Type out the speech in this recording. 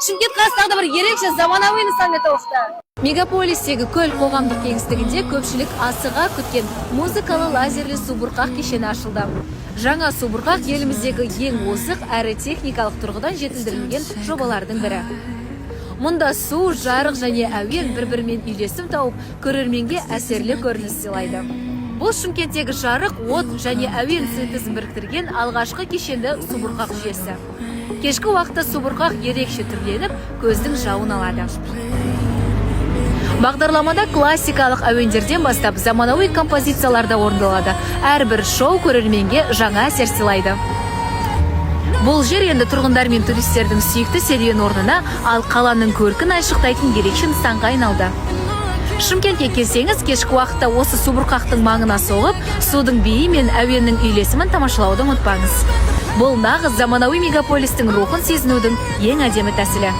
Шымкент қаласында бір ерекше заманауи нысан өтті. Мегаполистегі көл қоғамдық кеңістігінде көпшілік асыға күткен музыкалы лазерлі субұрқақ кешені ашылды. Жаңа субұрқақ еліміздегі ең озық әрі техникалық тұрғыдан жетілдірілген жобалардың бірі. Мұнда су, жарық және әуен бір-бірімен үйлесім тауып, көрерменге әсерлі көрініс сыйлайды. Бұл Шымкенттегі жарық, от және әуен синтезін біріктірген алғашқы кешенді субұрқақ жүйесі. Кешкі уақытта субұрқақ ерекше түрленіп, көздің жауын алады. Бағдарламада классикалық әуендерден бастап заманауи композицияларда орындалады. Әрбір шоу көрерменге жаңа әсер сыйлайды. Бұл жер енді тұрғындар мен туристердің сүйікті серуен орнына, ал қаланың көркін айшықтайтын ерекше нысанға айналды. Шымкентке келсеңіз, кешкі уақытта осы субұрқақтың маңына соғып, судың биі мен әуеннің үйлесімін тамашалауды ұмытпаңыз. Бұл нағыз заманауи мегаполистің рухын сезінудің ең әдемі тәсілі.